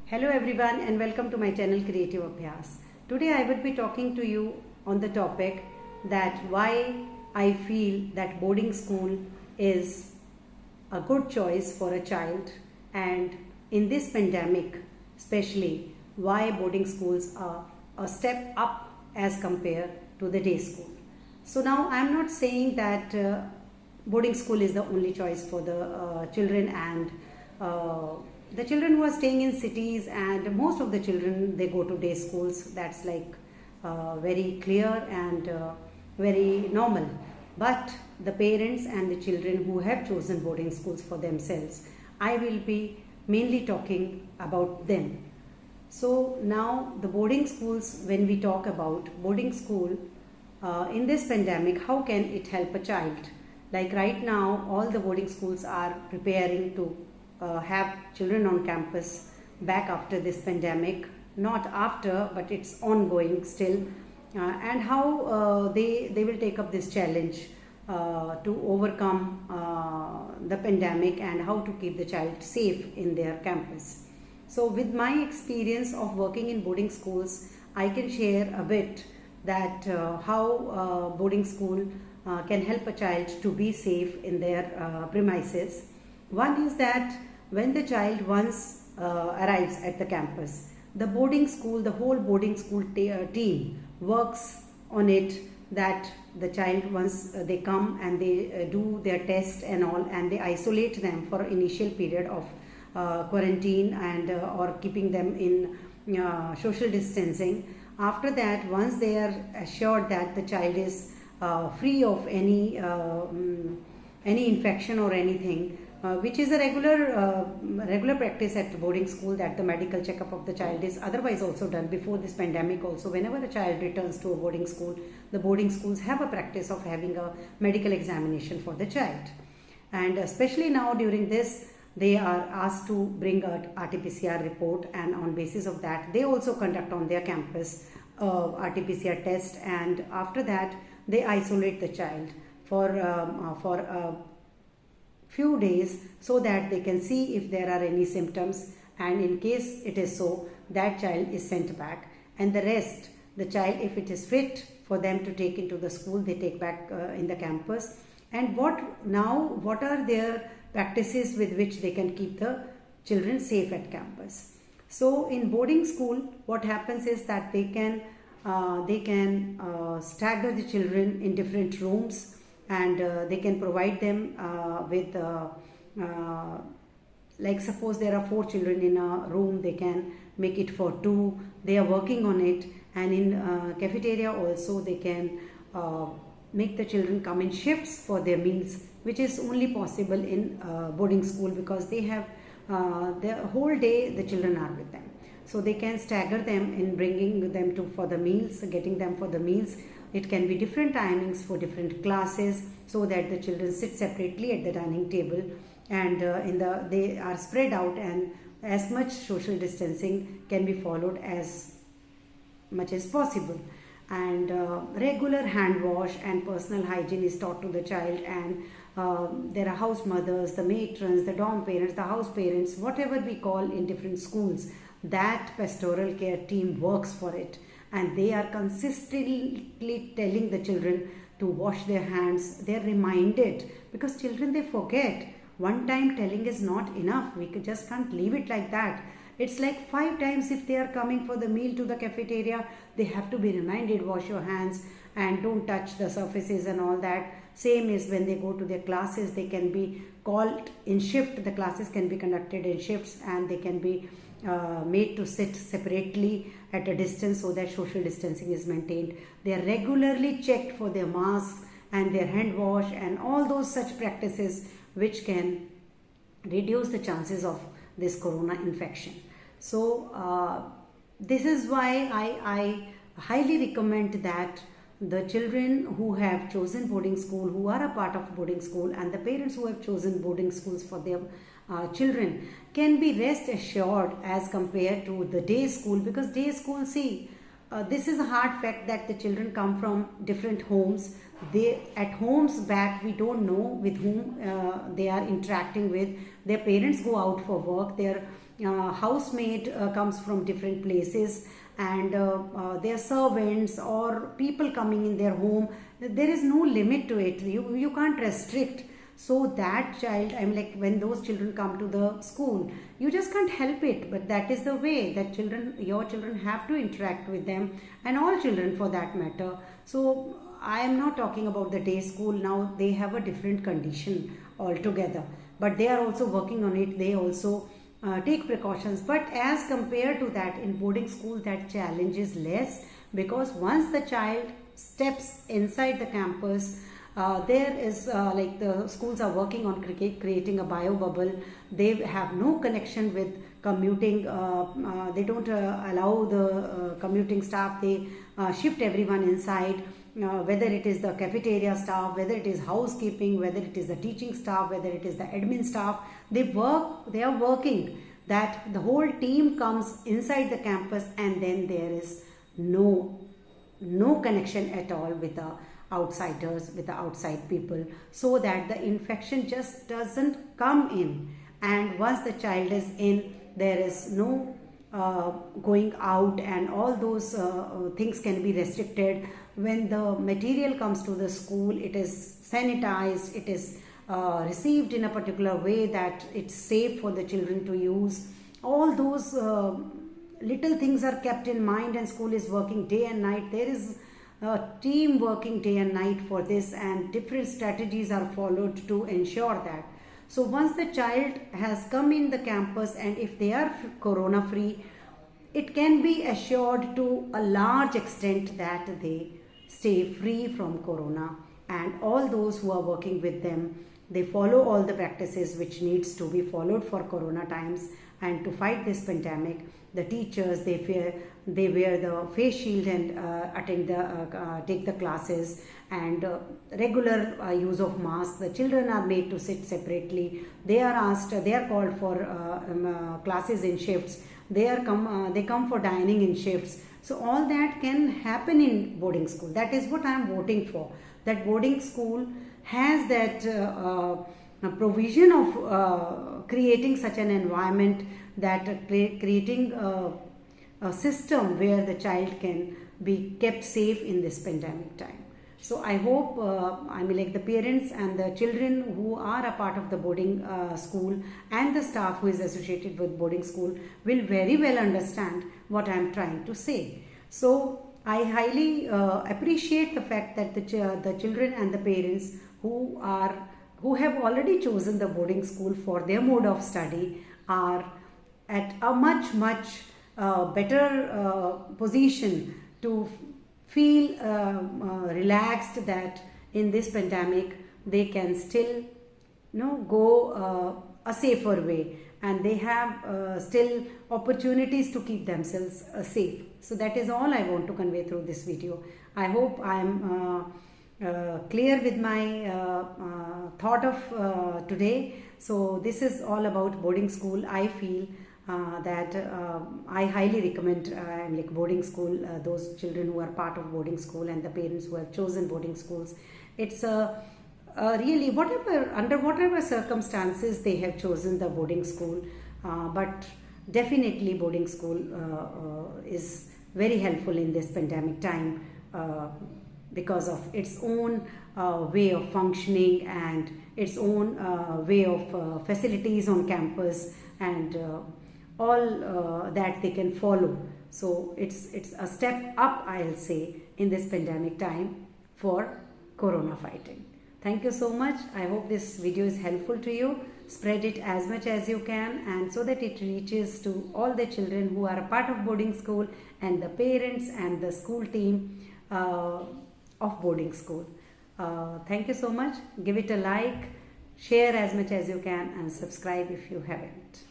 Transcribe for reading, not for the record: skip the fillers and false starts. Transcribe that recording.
Hello everyone and welcome to my channel Creative Abhyaas. Today I will be talking to you on the topic that why I feel that boarding school is a good choice for a child, and in this pandemic especially why boarding schools are a step up as compared to the day school. So now I am not saying that boarding school is the only choice for the children, and the children who are staying in cities, and most of the children they go to day schools. That's like very clear and very normal. But the parents and the children who have chosen boarding schools for themselves, I will be mainly talking about them. So now the boarding schools, when we talk about boarding school in this pandemic, how can it help a child? Like right now, all the boarding schools are preparing to have children on campus back after this pandemic. Not after, but it's ongoing still. And how they will take up this challenge to overcome the pandemic, and how to keep the child safe in their campus. So with my experience of working in boarding schools, I can share a bit that how boarding school can help a child to be safe in their premises. One is that when the child once arrives at the campus, the boarding school, the whole boarding school team works on it, that the child, once they come and they do their test and all, and they isolate them for initial period of quarantine, and or keeping them in social distancing. After that, once they are assured that the child is free of any infection or anything, which is a regular practice at boarding school, that the medical checkup of the child is otherwise also done before this pandemic. Also, whenever a child returns to a boarding school, the boarding schools have a practice of having a medical examination for the child. And especially now during this, they are asked to bring a RT-PCR report, and on basis of that they also conduct on their campus RT-PCR test, and after that they isolate the child for a few days, so that they can see if there are any symptoms, and in case it is so, that child is sent back, and the rest, the child, if it is fit for them to take into the school, they take back in the campus. And what are their practices with which they can keep the children safe at campus? So in boarding school, what happens is that they can stagger the children in different rooms, and they can provide them with like suppose there are 4 children in a room, they can make it for 2. They are working on it. And in cafeteria also, they can make the children come in shifts for their meals, which is only possible in boarding school, because they have the whole day the children are with them. So they can stagger them in bringing them for the meals, getting them for the meals. It can be different timings for different classes, so that the children sit separately at the dining table, and they are spread out, and as much social distancing can be followed as much as possible. And regular hand wash and personal hygiene is taught to the child, and there are house mothers, the matrons, the dorm parents, the house parents, whatever we call in different schools, that pastoral care team works for it, and they are consistently telling the children to wash their hands. They are reminded, because children, they forget. One time telling is not enough. We just can't leave it like that. It's like 5 times if they are coming for the meal to the cafeteria, they have to be reminded, wash your hands and don't touch the surfaces and all that. Same is when they go to their classes, they can be called in shift. The classes can be conducted in shifts, and they can be made to sit separately at a distance, so that social distancing is maintained. They are regularly checked for their masks and their hand wash and all those such practices which can reduce the chances of this corona infection. So this is why I highly recommend that the children who have chosen boarding school, who are a part of boarding school, and the parents who have chosen boarding schools for their children, can be rest assured as compared to the day school. Because day school, see, this is a hard fact that the children come from different homes. They at homes back, we don't know with whom they are interacting with. Their parents go out for work, their housemaid comes from different places, and their servants or people coming in their home, there is no limit to it. You can't restrict. So that child, I'm like, when those children come to the school, you just can't help it, but that is the way that your children have to interact with them, and all children for that matter. So I am not talking about the day school. Now they have a different condition altogether, but they are also working on it. They also take precautions, but as compared to that, in boarding school that challenge is less, because once the child steps inside the campus, there is like the schools are working on creating a bio bubble. They have no connection with commuting. They don't allow the commuting staff. They shift everyone inside, whether it is the cafeteria staff, whether it is housekeeping, whether it is the teaching staff, whether it is the admin staff. They are working, that the whole team comes inside the campus, and then there is no connection at all with the outsiders, with the outside people, so that the infection just doesn't come in. And once the child is in, there is no going out, and all those things can be restricted. When the material comes to the school, it is sanitized, it is received in a particular way that it's safe for the children to use. All those little things are kept in mind, and school is working day and night. There is a team working day and night for this, and different strategies are followed to ensure that. So once the child has come in the campus, and if they are corona free, it can be assured to a large extent that they stay free from corona, and all those who are working with them, they follow all the practices which needs to be followed for corona times. And to fight this pandemic, the teachers, they wear the face shield and take the classes, and regular use of masks. The children are made to sit separately. They are called for classes in shifts. They come for dining in shifts. So all that can happen in boarding school. That is what I am voting for. That boarding school has that provision of creating such an environment, that creating a system where the child can be kept safe in this pandemic time. So I hope the parents and the children who are a part of the boarding school, and the staff who is associated with boarding school, will very well understand what I am trying to say. So I highly appreciate the fact that the children and the parents who have already chosen the boarding school for their mode of study are at a much better position to feel relaxed that in this pandemic they can still go a safer way, and they have still opportunities to keep themselves safe. So that is all I want to convey through this video. I hope I am clear with my thought of today. So this is all about boarding school. I feel that I highly recommend boarding school, those children who are part of boarding school and the parents who have chosen boarding schools. It's really under whatever circumstances they have chosen the boarding school, but definitely boarding school is very helpful in this pandemic time because of its own way of functioning and its own way of facilities on campus, and all that they can follow. So it's a step up, I'll say, in this pandemic time for corona fighting. Thank you so much. I hope this video is helpful to you. Spread it as much as you can, and so that it reaches to all the children who are a part of boarding school, and the parents and the school team of boarding school. Thank you so much. Give it a like, share as much as you can, and subscribe if you haven't.